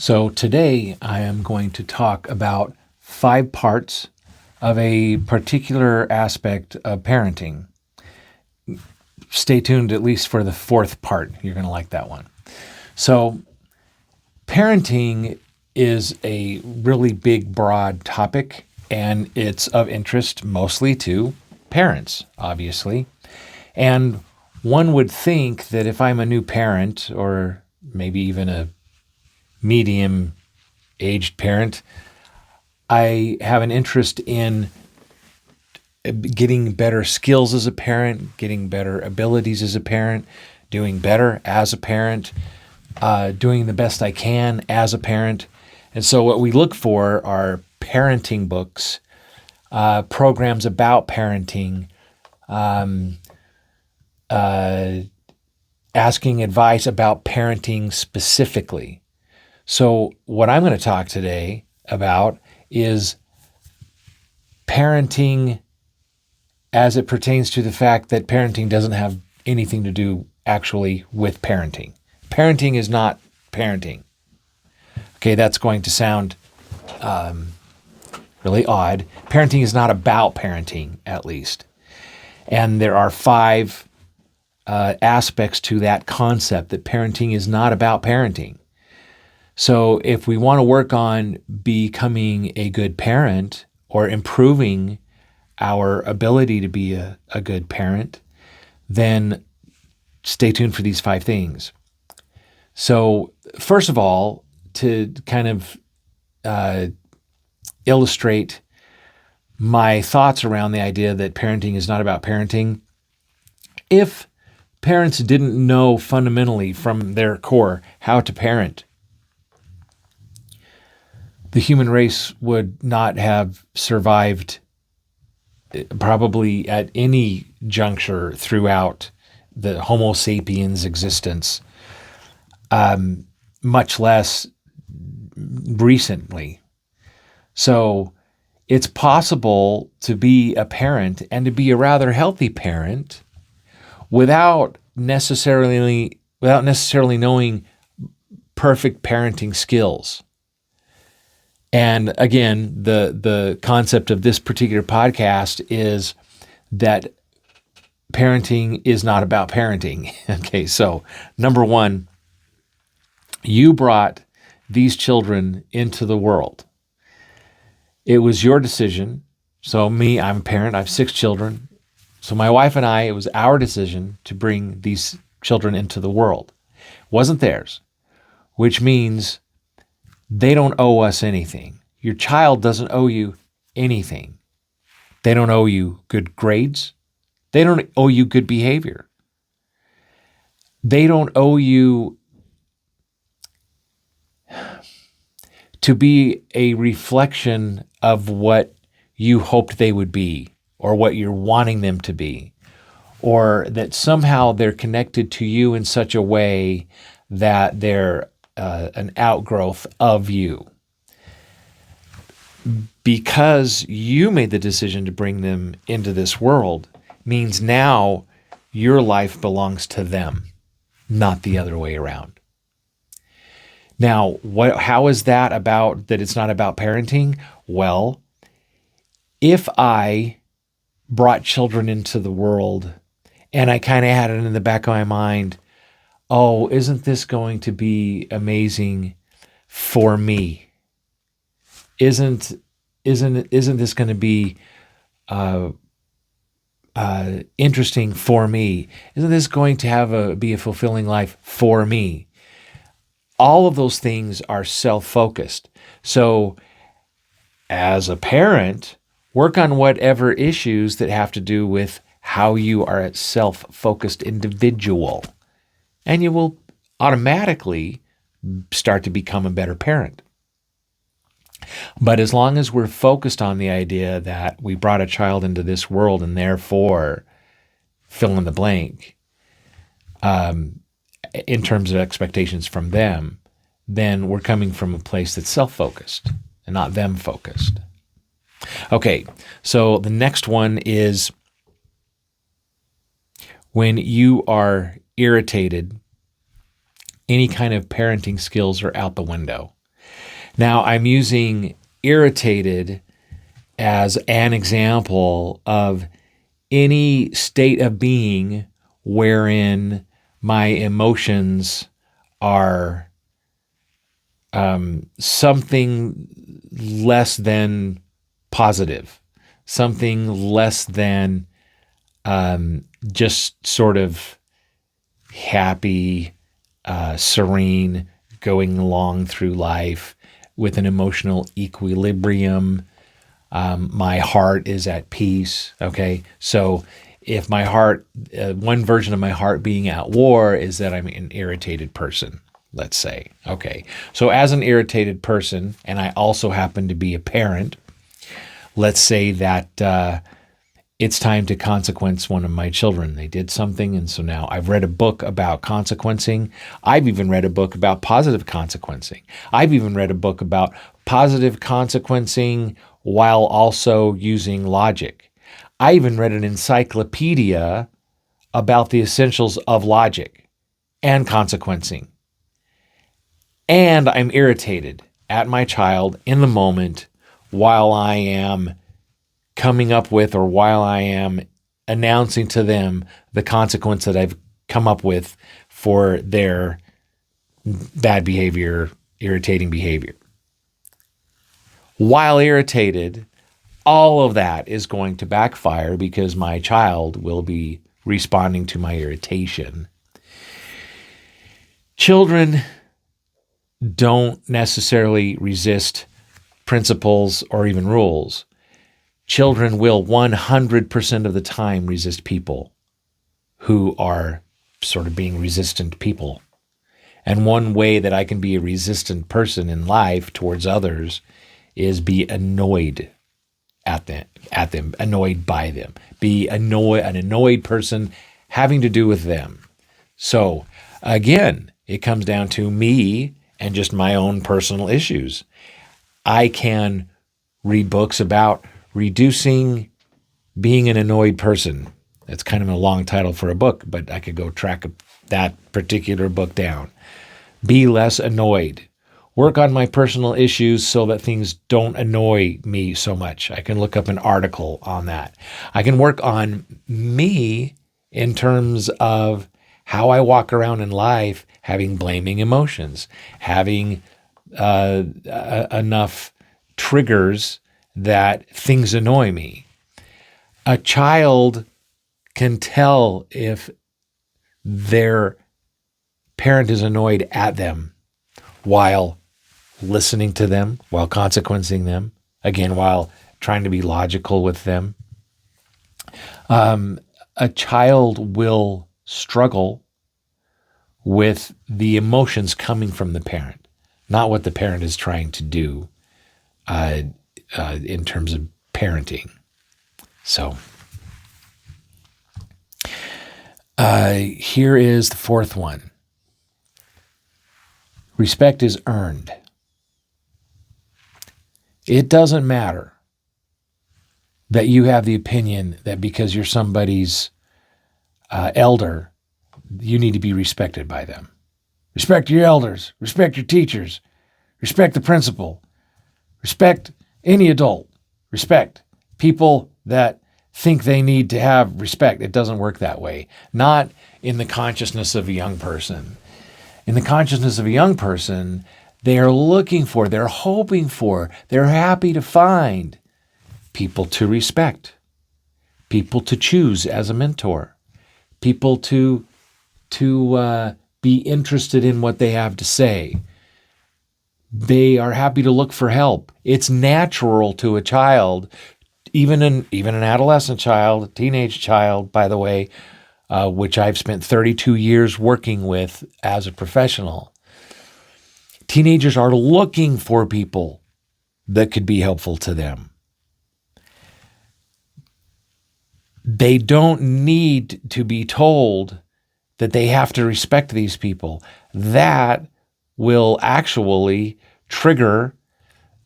So today I am going to talk about 5 parts of a particular aspect of parenting. Stay tuned at least for the 4th part. You're going to like that one. So parenting is a really big, broad topic, and it's of interest mostly to parents, obviously. And one would think that if I'm a new parent, or maybe even a medium-aged parent, I have an interest in getting better skills as a parent, getting better abilities as a parent, doing better as a parent, doing the best I can as a parent. And so what we look for are parenting books, programs about parenting, asking advice about parenting specifically. So what I'm going to talk today about is parenting as it pertains to the fact that parenting doesn't have anything to do actually with parenting. Parenting is not parenting. Okay, that's going to sound really odd. Parenting is not about parenting, at least. And there are 5 aspects to that concept, that parenting is not about parenting. So if we want to work on becoming a good parent or improving our ability to be a good parent, then stay tuned for these 5 things. So first of all, to kind of illustrate my thoughts around the idea that parenting is not about parenting, if parents didn't know fundamentally from their core how to parent, the human race would not have survived probably at any juncture throughout the Homo sapiens existence, much less recently. So it's possible to be a parent and to be a rather healthy parent without necessarily knowing perfect parenting skills. And again, the concept of this particular podcast is that parenting is not about parenting. Okay, so number 1, you brought these children into the world. It was your decision. So me, I'm a parent. I have 6 children. So my wife and I, it was our decision to bring these children into the world. It wasn't theirs, which means they don't owe us anything. Your child doesn't owe you anything. They don't owe you good grades. They don't owe you good behavior. They don't owe you to be a reflection of what you hoped they would be, or what you're wanting them to be, or that somehow they're connected to you in such a way that they're an outgrowth of you. Because you made the decision to bring them into this world means now your life belongs to them, not the other way around. Now, how is that about that it's not about parenting? Well, if I brought children into the world and I kind of had it in the back of my mind, oh, isn't this going to be amazing for me? Isn't this going to be interesting for me? Isn't this going to be a fulfilling life for me? All of those things are self-focused. So as a parent, work on whatever issues that have to do with how you are a self-focused individual, and you will automatically start to become a better parent. But as long as we're focused on the idea that we brought a child into this world and therefore fill in the blank, in terms of expectations from them, then we're coming from a place that's self-focused and not them-focused. Okay, so the next one is when you are irritated, any kind of parenting skills are out the window. Now, I'm using irritated as an example of any state of being wherein my emotions are something less than positive, something less than just sort of happy, serene, going along through life with an emotional equilibrium. My heart is at peace. Okay. So if my heart, one version of my heart being at war is that I'm an irritated person, let's say. Okay. So as an irritated person, and I also happen to be a parent, let's say that it's time to consequence one of my children. They did something, and so now I've read a book about consequencing. I've even read a book about positive consequencing. I've even read a book about positive consequencing while also using logic. I even read an encyclopedia about the essentials of logic and consequencing. And I'm irritated at my child in the moment while I am coming up with, or while I am announcing to them the consequence that I've come up with for their bad behavior, irritating behavior. While irritated, all of that is going to backfire because my child will be responding to my irritation. Children don't necessarily resist principles or even rules. Children will 100% of the time resist people who are sort of being resistant people. And one way that I can be a resistant person in life towards others is be annoyed at them, annoyed by them, be an annoyed person having to do with them. So again, it comes down to me and just my own personal issues. I can read books about reducing being an annoyed person. That's kind of a long title for a book, but I could go track that particular book down. Be less annoyed. Work on my personal issues so that things don't annoy me so much. I can look up an article on that. I can work on me in terms of how I walk around in life, having blaming emotions, having enough triggers that things annoy me. A child can tell if their parent is annoyed at them while listening to them, while consequencing them, again, while trying to be logical with them. A child will struggle with the emotions coming from the parent, not what the parent is trying to do in terms of parenting. So here is the fourth one. Respect is earned. It doesn't matter that you have the opinion that because you're somebody's elder, you need to be respected by them. Respect your elders. Respect your teachers. Respect the principal. Respect any adult. Respect people that think they need to have respect. It doesn't work that way. Not in the consciousness of a young person. In the consciousness of a young person, they are looking for, they're hoping for, they're happy to find people to respect, people to choose as a mentor, people to be interested in what they have to say. They are happy to look for help. It's natural to a child, even an adolescent child, a teenage child, by the way, which I've spent 32 years working with as a professional. Teenagers are looking for people that could be helpful to them. They don't need to be told that they have to respect these people. That will actually trigger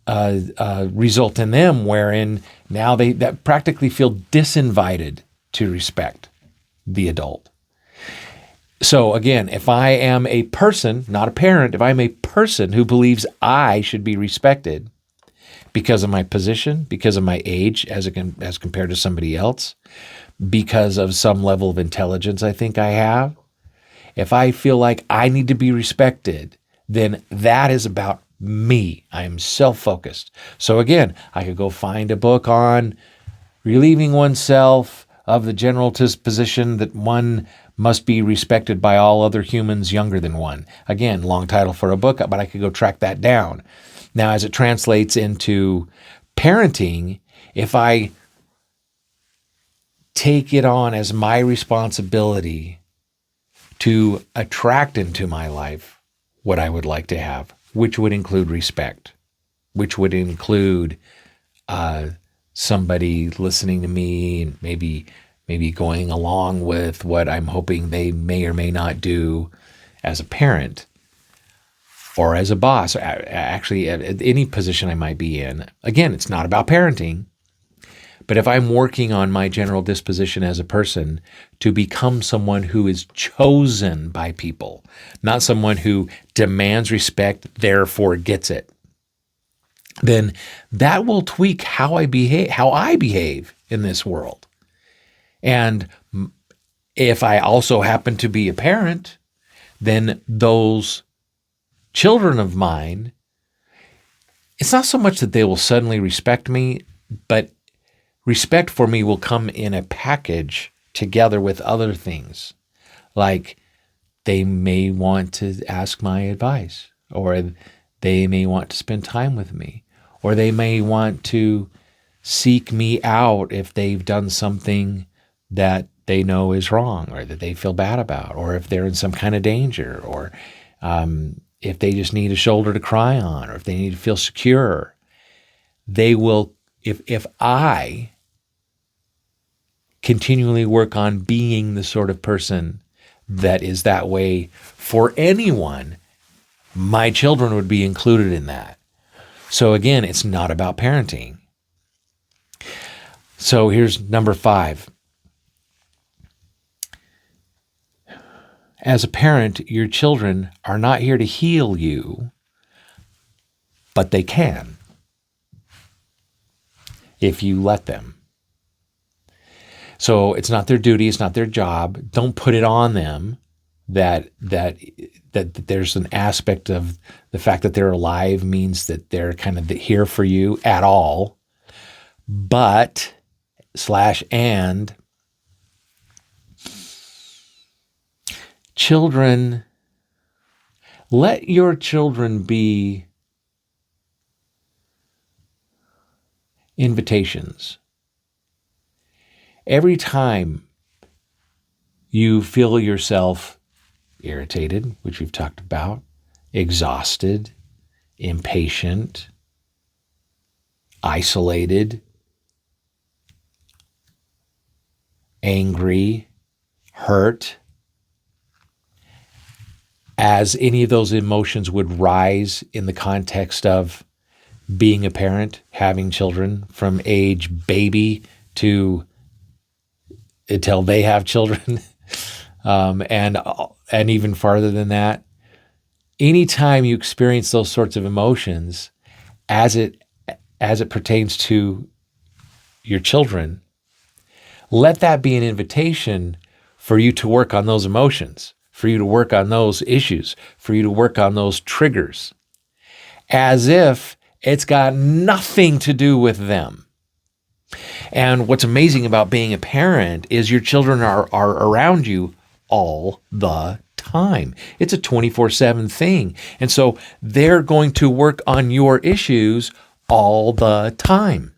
result in them wherein now they that practically feel disinvited to respect the adult. So again, if I am a person, not a parent, if I'm a person person who believes I should be respected because of my position, because of my age as compared to somebody else, because of some level of intelligence I think I have, if I feel like I need to be respected, then that is about me. I am self-focused. So again, I could go find a book on relieving oneself of the general disposition that one must be respected by all other humans younger than one. Again, long title for a book, but I could go track that down. Now, as it translates into parenting, if I take it on as my responsibility to attract into my life what I would like to have, which would include respect, which would include somebody listening to me and maybe going along with what I'm hoping they may or may not do as a parent or as a boss, or actually at any position I might be in. Again, it's not about parenting. But if I'm working on my general disposition as a person to become someone who is chosen by people, not someone who demands respect, therefore gets it, then that will tweak how I behave in this world. And if I also happen to be a parent, then those children of mine, it's not so much that they will suddenly respect me, but respect for me will come in a package together with other things. Like they may want to ask my advice, or they may want to spend time with me, or they may want to seek me out if they've done something that they know is wrong or that they feel bad about, or if they're in some kind of danger, or if they just need a shoulder to cry on, or if they need to feel secure. They will, if I continually work on being the sort of person that is that way for anyone, my children would be included in that. So again, it's not about parenting. So here's number 5. As a parent, your children are not here to heal you, but they can if you let them. So it's not their duty, it's not their job. Don't put it on them that there's an aspect of the fact that they're alive means that they're kind of here for you at all. But /and children, let your children be invitations. Every time you feel yourself irritated, which we've talked about, exhausted, impatient, isolated, angry, hurt, as any of those emotions would rise in the context of being a parent, having children from age baby to until they have children, and even farther than that. Anytime you experience those sorts of emotions, as it pertains to your children, let that be an invitation for you to work on those emotions, for you to work on those issues, for you to work on those triggers, as if it's got nothing to do with them. And what's amazing about being a parent is your children are around you all the time. It's a 24/7 thing. And so they're going to work on your issues all the time.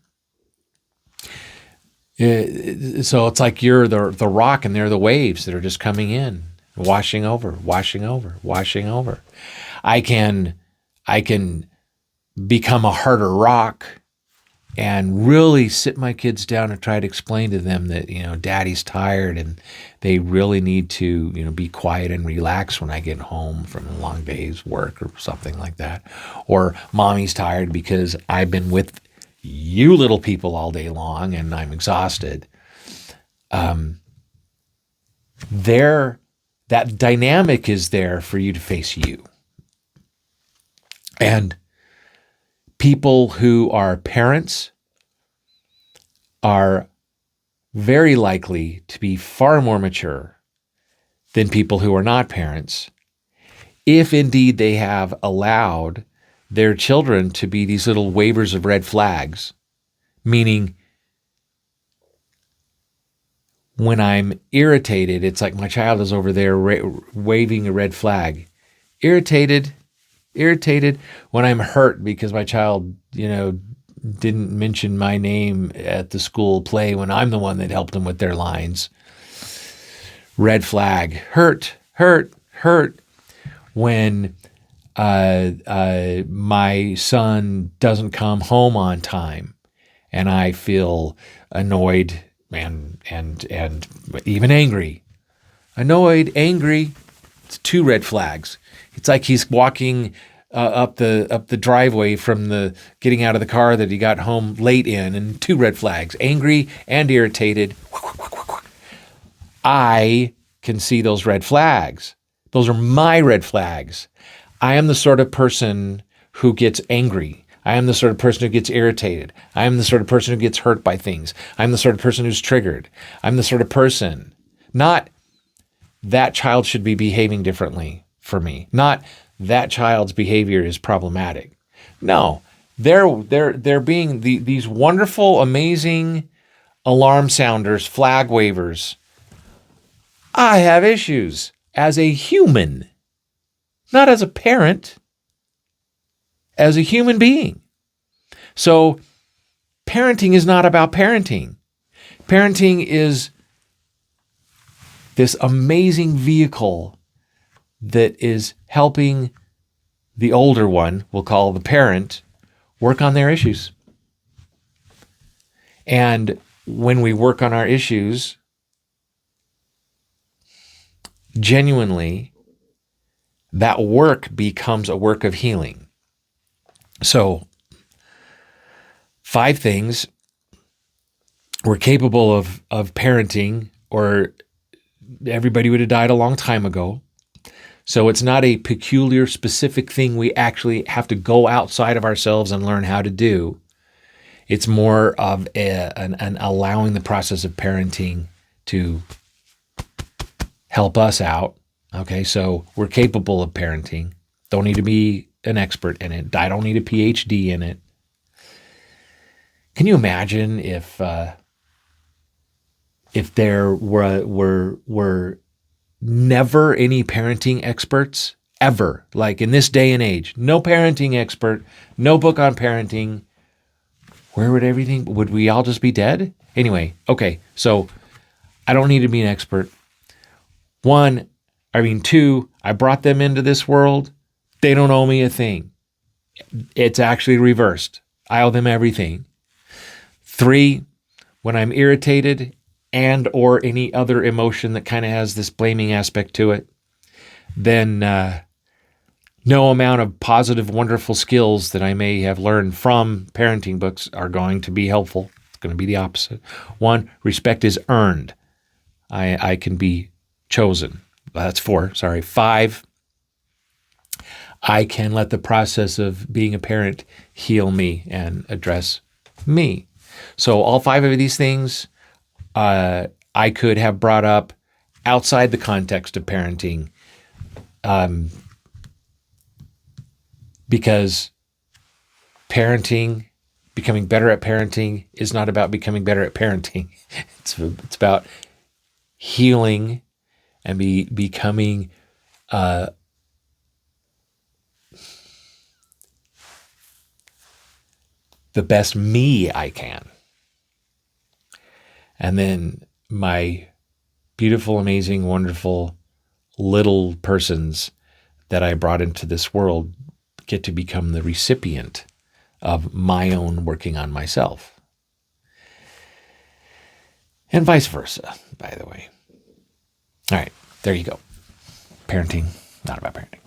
So it's like you're the rock and they're the waves that are just coming in, washing over, washing over, washing over. I can become a harder rock and really sit my kids down and try to explain to them that, daddy's tired and they really need to, be quiet and relax when I get home from a long day's work or something like that. Or mommy's tired because I've been with you little people all day long and I'm exhausted. That dynamic is there for you to face you. And people who are parents are very likely to be far more mature than people who are not parents, if indeed they have allowed their children to be these little wavers of red flags, meaning when I'm irritated, it's like my child is over there waving a red flag. Irritated. When I'm hurt because my child, didn't mention my name at the school play when I'm the one that helped them with their lines. Red flag. Hurt. When my son doesn't come home on time and I feel annoyed and even angry. Annoyed, angry. It's 2 red flags. It's like he's walking up the driveway from getting out of the car that he got home late in, and 2 red flags. Angry and irritated. I can see those red flags. Those are my red flags. I am the sort of person who gets angry. I am the sort of person who gets irritated. I am the sort of person who gets hurt by things. I'm the sort of person who's triggered. I'm the sort of person, not that child should be behaving differently for me, not that child's behavior is problematic. No, they're being these wonderful, amazing alarm sounders, flag wavers. I have issues as a human, not as a parent, as a human being. So parenting is not about parenting. Parenting is this amazing vehicle that is helping the older one, we'll call the parent, work on their issues. And when we work on our issues, genuinely, that work becomes a work of healing. So, 5 things we're capable of parenting, or everybody would have died a long time ago. So it's not a peculiar, specific thing we actually have to go outside of ourselves and learn how to do. It's more of an allowing the process of parenting to help us out. Okay, so we're capable of parenting. Don't need to be an expert in it. I don't need a PhD in it. Can you imagine if there were never any parenting experts ever, like in this day and age, no parenting expert, no book on parenting? Where would we all just be dead? Anyway, okay, so I don't need to be an expert. 2, I brought them into this world. They don't owe me a thing. It's actually reversed. I owe them everything. 3, when I'm irritated and or any other emotion that kind of has this blaming aspect to it, then no amount of positive, wonderful skills that I may have learned from parenting books are going to be helpful. It's going to be the opposite. 1, respect is earned. I can be chosen. That's 4. Sorry. 5, I can let the process of being a parent heal me and address me. So all 5 of these things I could have brought up outside the context of parenting, because becoming better at parenting is not about becoming better at parenting. It's about healing and becoming the best me I can. And then my beautiful, amazing, wonderful little persons that I brought into this world get to become the recipient of my own working on myself. And vice versa, by the way. All right, there you go. Parenting, not about parenting.